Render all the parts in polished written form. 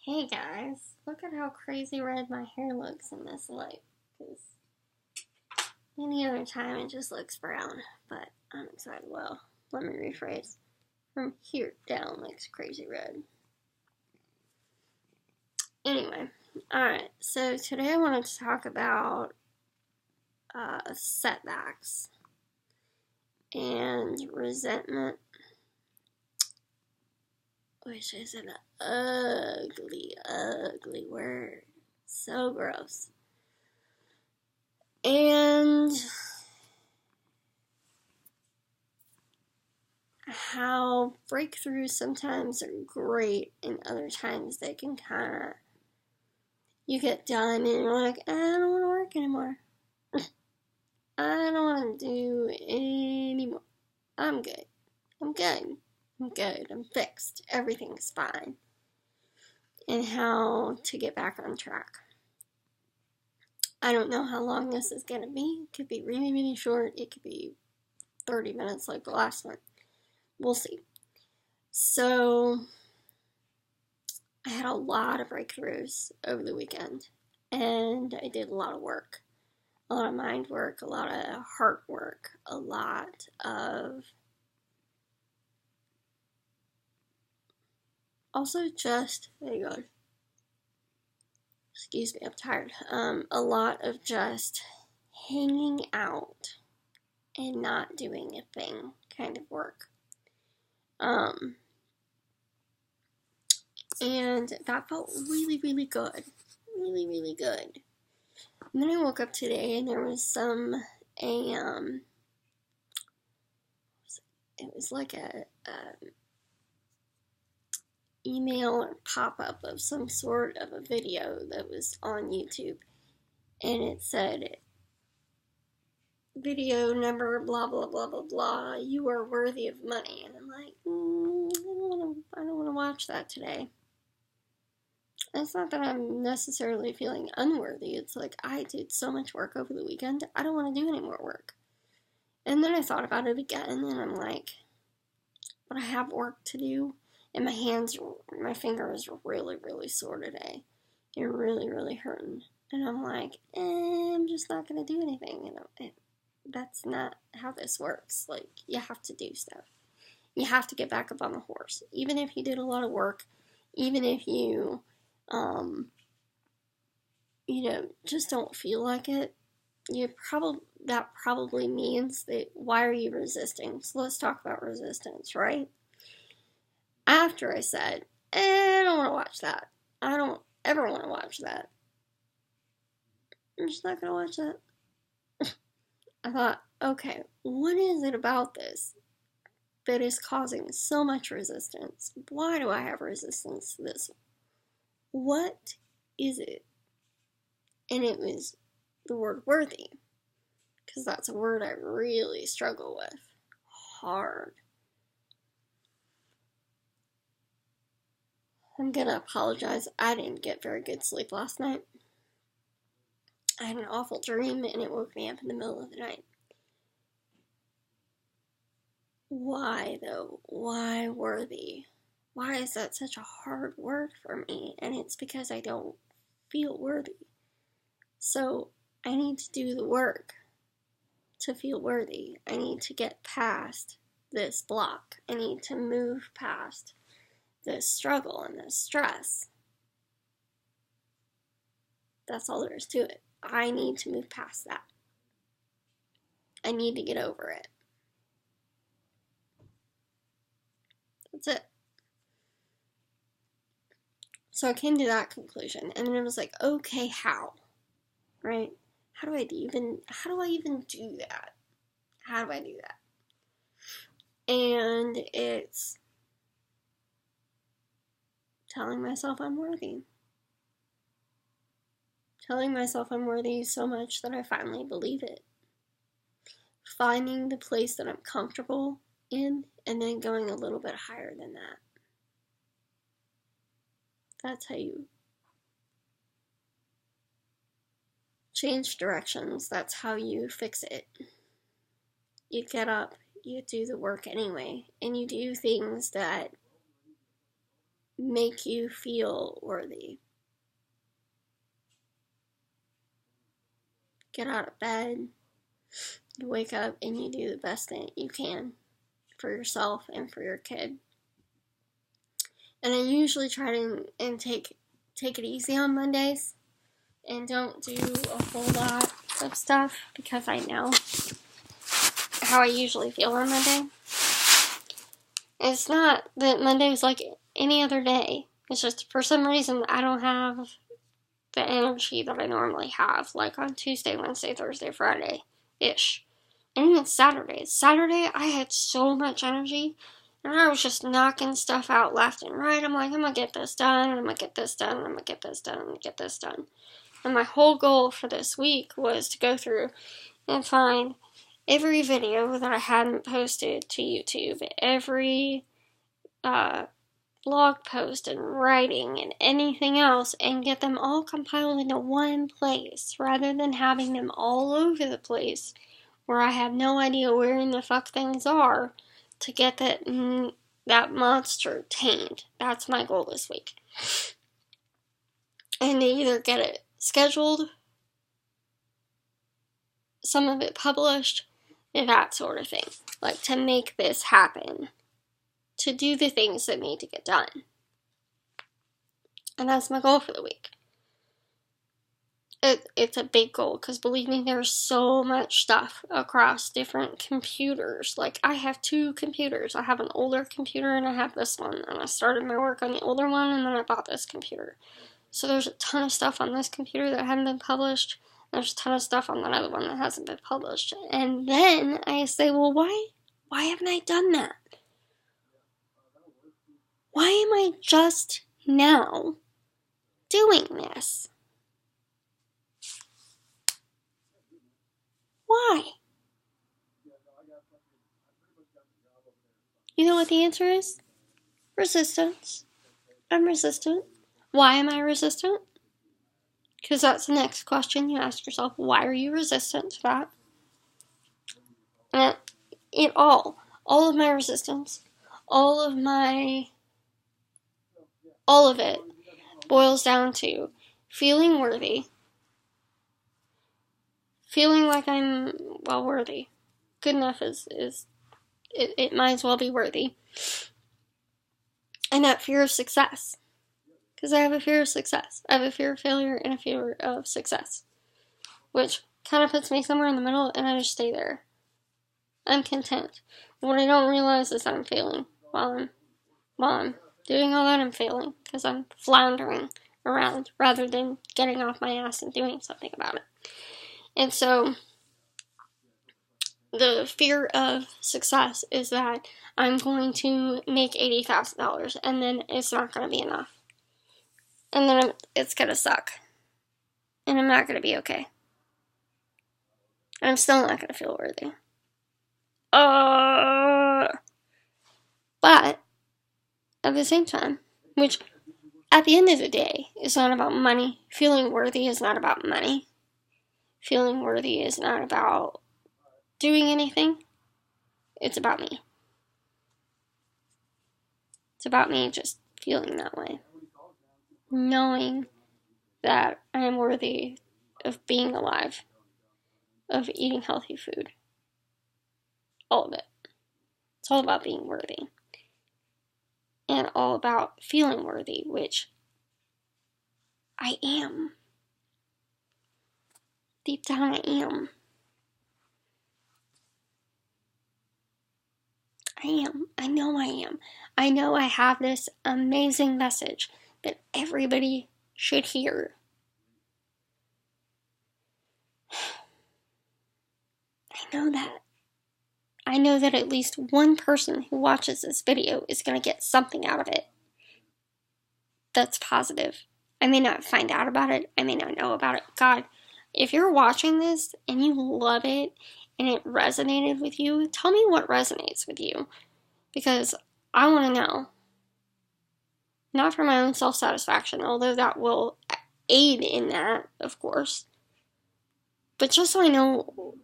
Hey guys, look at how crazy red my hair looks in this light. Because any other time it just looks brown, but I'm excited. Well, let me rephrase. From here down looks crazy red. Anyway, alright, so today I wanted to talk about setbacks and resentment, which is an ugly, ugly word. So gross. And how breakthroughs sometimes are great and other times they can kind of, you get done and you're like, I don't want to work anymore. I don't want to do anymore. I'm good. I'm good. I'm good. I'm fixed. Everything's fine. And how to get back on track. I don't know how long this is going to be. It could be really, really short. It could be 30 minutes like the last one. We'll see. So, I had a lot of breakthroughs over the weekend, and I did a lot of work. A lot of mind work, a lot of heart work, a lot of also just, hang on, excuse me, I'm tired. A lot of just hanging out and not doing a thing kind of work. And that felt really, really good. Really, really good. And then I woke up today and there was it was like a email or pop-up of some sort of a video that was on YouTube. And it said, video number blah, blah, blah, blah, blah, you are worthy of money. And I'm like, I don't want to watch that today. And it's not that I'm necessarily feeling unworthy. It's like, I did so much work over the weekend, I don't want to do any more work. And then I thought about it again, and I'm like, but I have work to do, and my fingers are really, really sore today. They're really, really hurting. And I'm like, I'm just not going to do anything. That's not how this works. Like, you have to do stuff. You have to get back up on the horse. Even if you did a lot of work, even if you, just don't feel like it, that probably means that why are you resisting? So let's talk about resistance, right? After I said, I don't want to watch that. I don't ever want to watch that. I'm just not going to watch that. I thought, okay, what is it about this that is causing so much resistance? Why do I have resistance to this? What is it? And it was the word worthy, because that's a word I really struggle with hard. I'm gonna apologize. I didn't get very good sleep last night. I had an awful dream and it woke me up in the middle of the night. Why though? Why worthy? Why is that such a hard word for me? And it's because I don't feel worthy. So I need to do the work to feel worthy. I need to get past this block. I need to move past this struggle and this stress. That's all there is to it. I need to move past that. I need to get over it. That's it. So I came to that conclusion, and then it was like, okay, how? Right? How do I even do that? How do I do that? And it's telling myself I'm worthy. Telling myself I'm worthy so much that I finally believe it. Finding the place that I'm comfortable in, and then going a little bit higher than that. That's how you change directions. That's how you fix it. You get up, you do the work anyway, and you do things that make you feel worthy. Get out of bed, you wake up, and you do the best thing you can for yourself and for your kid. And I usually try to take it easy on Mondays and don't do a whole lot of stuff because I know how I usually feel on Monday. It's not that Monday is like any other day. It's just for some reason I don't have the energy that I normally have, like on Tuesday, Wednesday, Thursday, Friday-ish. And even Saturday. Saturday, I had so much energy, and I was just knocking stuff out left and right. I'm like, I'm going to get this done, and I'm going to get this done, and I'm going to get this done, and I'm going to get this done. And my whole goal for this week was to go through and find every video that I hadn't posted to YouTube, every blog post and writing and anything else, and get them all compiled into one place rather than having them all over the place where I have no idea where in the fuck things are to get that monster tamed. That's my goal this week. And to either get it scheduled, some of it published, that sort of thing. Like, to make this happen. To do the things that need to get done. And that's my goal for the week. It's a big goal, because believe me, there's so much stuff across different computers. Like, I have 2 computers. I have an older computer and I have this one. And I started my work on the older one and then I bought this computer. So there's a ton of stuff on this computer that hadn't been published. There's a ton of stuff on that other one that hasn't been published. And then I say, well, why haven't I done that? Why am I just now doing this? Why? You know what the answer is? Resistance. I'm resistant. Why am I resistant? Because that's the next question you ask yourself. Why are you resistant to that? And all of my resistance, all of it boils down to feeling worthy, feeling like I'm, well, worthy. Good enough is it might as well be worthy. And that fear of success. Because I have a fear of success. I have a fear of failure and a fear of success. Which kind of puts me somewhere in the middle, and I just stay there. I'm content. What I don't realize is I'm failing while I'm doing all that. I'm failing because I'm floundering around rather than getting off my ass and doing something about it. And so the fear of success is that I'm going to make $80,000 and then it's not going to be enough. And then it's going to suck. And I'm not going to be okay. And I'm still not going to feel worthy. But at the same time, which at the end of the day is not about money. Feeling worthy is not about money. Feeling worthy is not about doing anything. It's about me. It's about me just feeling that way. Knowing that I am worthy of being alive, of eating healthy food. All of it. It's all about being worthy. And all about feeling worthy, which I am. Deep down I am. I am. I know I am. I know I have this amazing message that everybody should hear. I know that. I know that at least one person who watches this video is going to get something out of it that's positive. I may not find out about it. I may not know about it. God, if you're watching this and you love it and it resonated with you, tell me what resonates with you. Because I want to know. Not for my own self-satisfaction, although that will aid in that, of course. But just so I know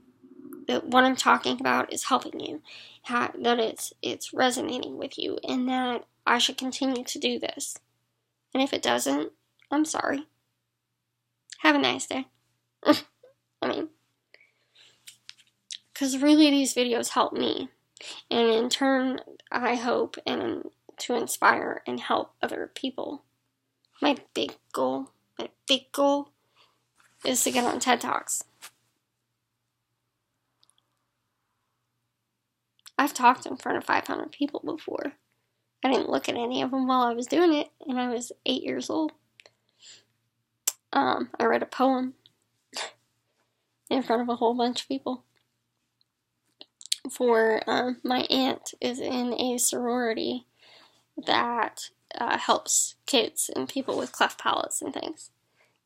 that what I'm talking about is helping you, that it's resonating with you, and that I should continue to do this. And if it doesn't, I'm sorry. Have a nice day. I mean, because really these videos help me. And in turn, I hope to inspire and help other people. My big goal is to get on TED Talks. I've talked in front of 500 people before. I didn't look at any of them while I was doing it, and I was 8 years old. I read a poem in front of a whole bunch of people. My aunt is in a sorority that helps kids and people with cleft palates and things.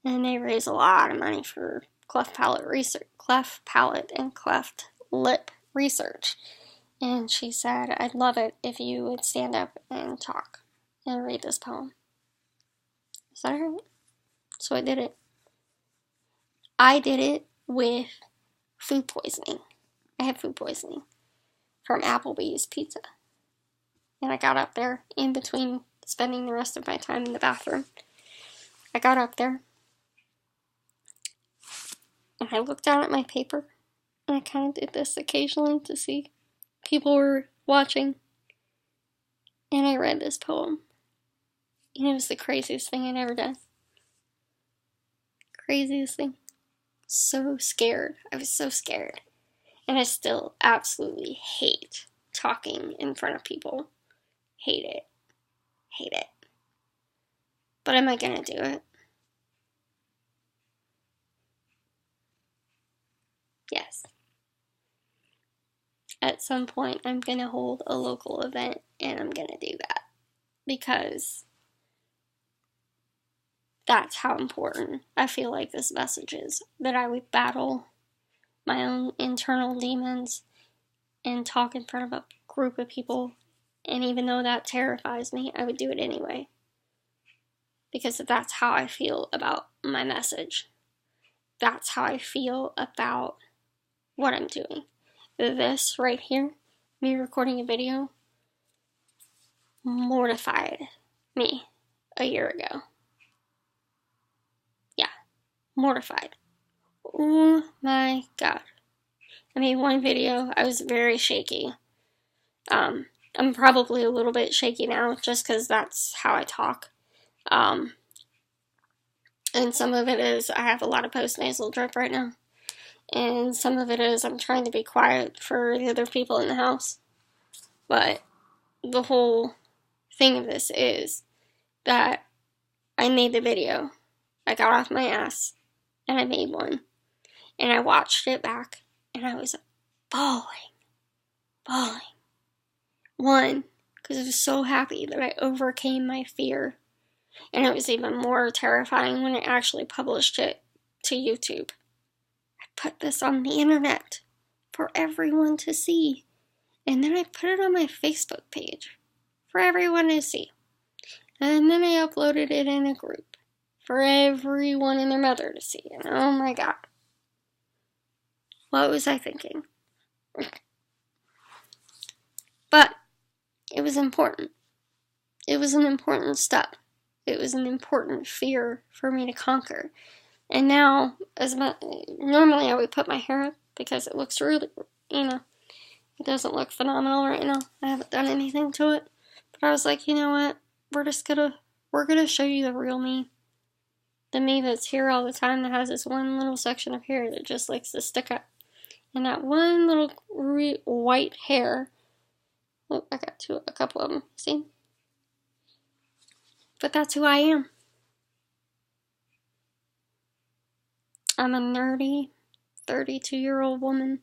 And they raise a lot of money for cleft palate and cleft lip research. And she said, I'd love it if you would stand up and talk and read this poem. Is that right? So I did it. I did it with food poisoning. I had food poisoning from Applebee's pizza. And I got up there in between spending the rest of my time in the bathroom. I got up there and I looked down at my paper, and I kind of did this occasionally to see people were watching. And I read this poem. And it was the craziest thing I'd ever done. Craziest thing. So scared. I was so scared. And I still absolutely hate talking in front of people. Hate it. Hate it. But am I gonna do it? Yes. At some point, I'm gonna hold a local event, and I'm gonna do that. Because that's how important I feel like this message is. That I would battle my own internal demons and talk in front of a group of people. And even though that terrifies me, I would do it anyway. Because that's how I feel about my message. That's how I feel about what I'm doing. This right here, me recording a video, mortified me a year ago. Yeah, mortified. Oh my god. I made one video, I was very shaky. I'm probably a little bit shaky now, just because that's how I talk. And some of it is I have a lot of postnasal drip right now. And some of it is I'm trying to be quiet for the other people in the house. But the whole thing of this is that I made the video. I got off my ass and I made one. And I watched it back and I was bawling. One, because I was so happy that I overcame my fear. And it was even more terrifying when I actually published it to YouTube. I put this on the internet for everyone to see. And then I put it on my Facebook page for everyone to see. And then I uploaded it in a group for everyone and their mother to see. And oh my god. What was I thinking? But it was important. It was an important step. It was an important fear for me to conquer. And now, normally I would put my hair up because it looks really, it doesn't look phenomenal right now. I haven't done anything to it. But I was like, you know what? We're gonna show you the real me. The me that's here all the time, that has this one little section of hair that just likes to stick up. And that one little white hair. Oh, I got a couple of them. See? But that's who I am. I'm a nerdy 32-year-old woman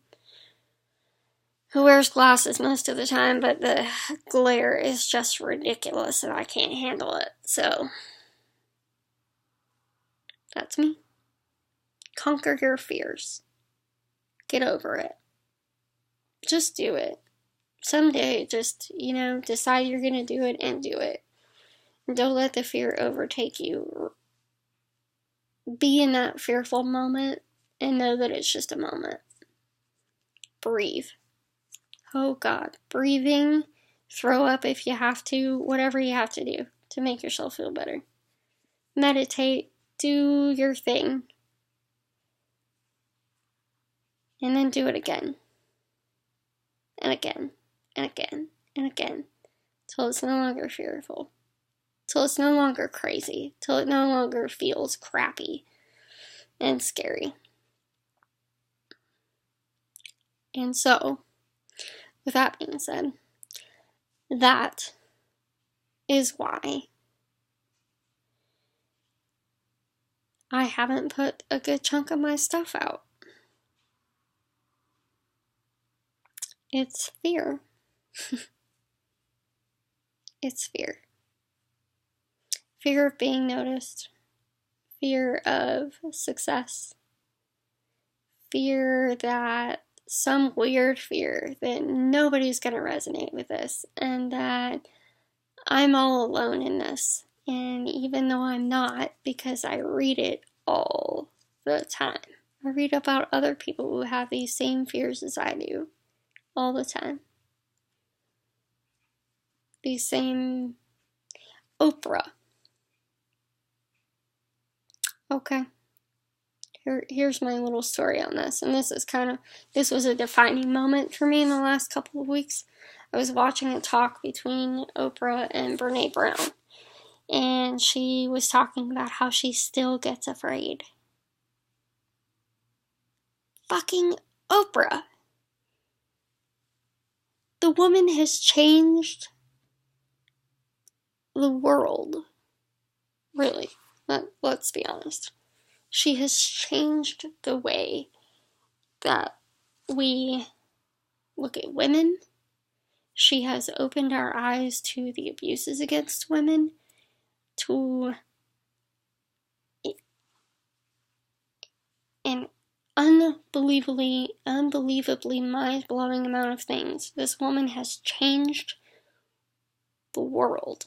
who wears glasses most of the time, but the glare is just ridiculous and I can't handle it. So, that's me. Conquer your fears. Get over it. Just do it. Someday, just, decide you're gonna do it and do it. Don't let the fear overtake you. Be in that fearful moment and know that it's just a moment. Breathe. Oh God. Breathing. Throw up if you have to. Whatever you have to do to make yourself feel better. meditate, do your thing, and then do it again, and again, and again, and again, till it's no longer fearful, till it's no longer crazy, till it no longer feels crappy and scary. And so, with that being said, that is why I haven't put a good chunk of my stuff out. It's fear. It's fear. Fear of being noticed. Fear of success. Fear that some weird fear that nobody's going to resonate with this and that I'm all alone in this. And even though I'm not, because I read it all the time. I read about other people who have these same fears as I do all the time. These same Oprah. Okay. Here's my little story on this. And this was a defining moment for me in the last couple of weeks. I was watching a talk between Oprah and Brene Brown. And she was talking about how she still gets afraid. Fucking Oprah. The woman has changed the world. Really. Let's be honest. She has changed the way that we look at women. She has opened our eyes to the abuses against women, to an unbelievably mind-blowing amount of things. This woman has changed the world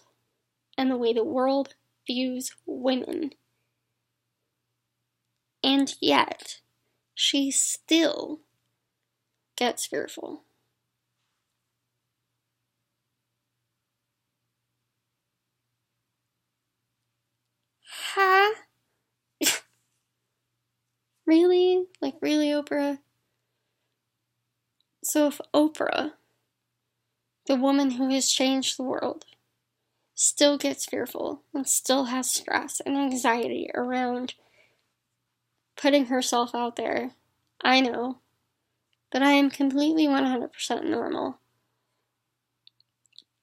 and the way the world views women. And yet, she still gets fearful. Huh? Really? Like, really, Oprah? So if Oprah, the woman who has changed the world, still gets fearful and still has stress and anxiety around putting herself out there, I know that I am completely 100% normal.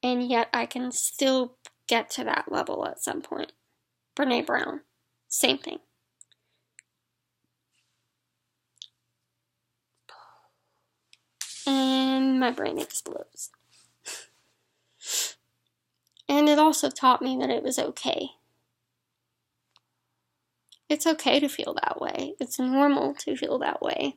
And yet I can still get to that level at some point. Brene Brown, same thing. And my brain explodes. And it also taught me that it was okay. It's okay to feel that way. It's normal to feel that way.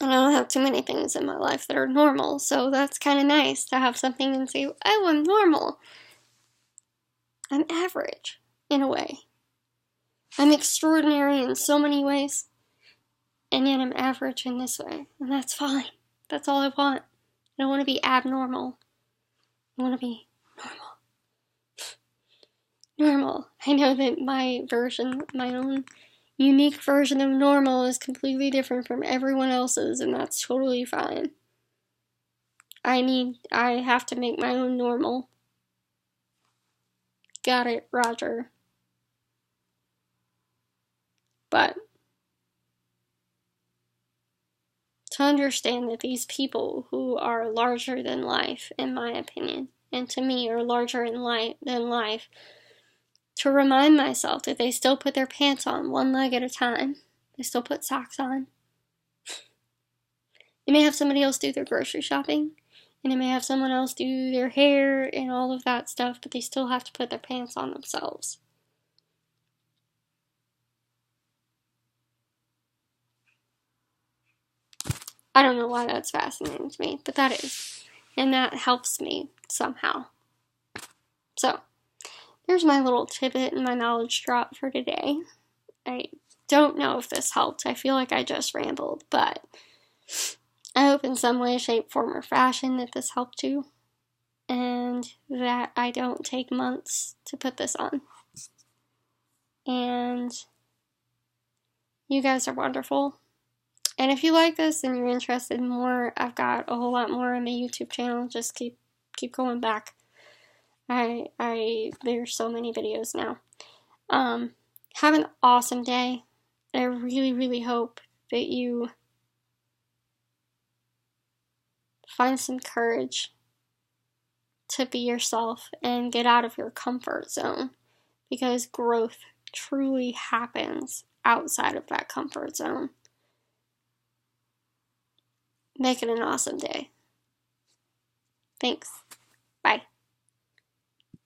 And I don't have too many things in my life that are normal, so that's kind of nice to have something and say, oh, I'm normal. I'm average, in a way. I'm extraordinary in so many ways, and yet I'm average in this way, and that's fine. That's all I want. I don't want to be abnormal. I want to be normal. I know that my own unique version of normal is completely different from everyone else's, and that's totally fine. I have to make my own normal. Got it, Roger. But to understand that these people who are larger than life, in my opinion, and to me are larger than life, to remind myself that they still put their pants on one leg at a time. They still put socks on. They may have somebody else do their grocery shopping, and they may have someone else do their hair and all of that stuff, but they still have to put their pants on themselves. I don't know why that's fascinating to me, but that is. And that helps me somehow. So, there's my little tidbit and my knowledge drop for today. I don't know if this helped. I feel like I just rambled, but I hope in some way, shape, form, or fashion that this helped you. And that I don't take months to put this on. And you guys are wonderful. And if you like this and you're interested in more, I've got a whole lot more on my YouTube channel. Just keep going back. There's so many videos now. Have an awesome day. I really, really hope that you find some courage to be yourself and get out of your comfort zone, because growth truly happens outside of that comfort zone. Make it an awesome day. Thanks.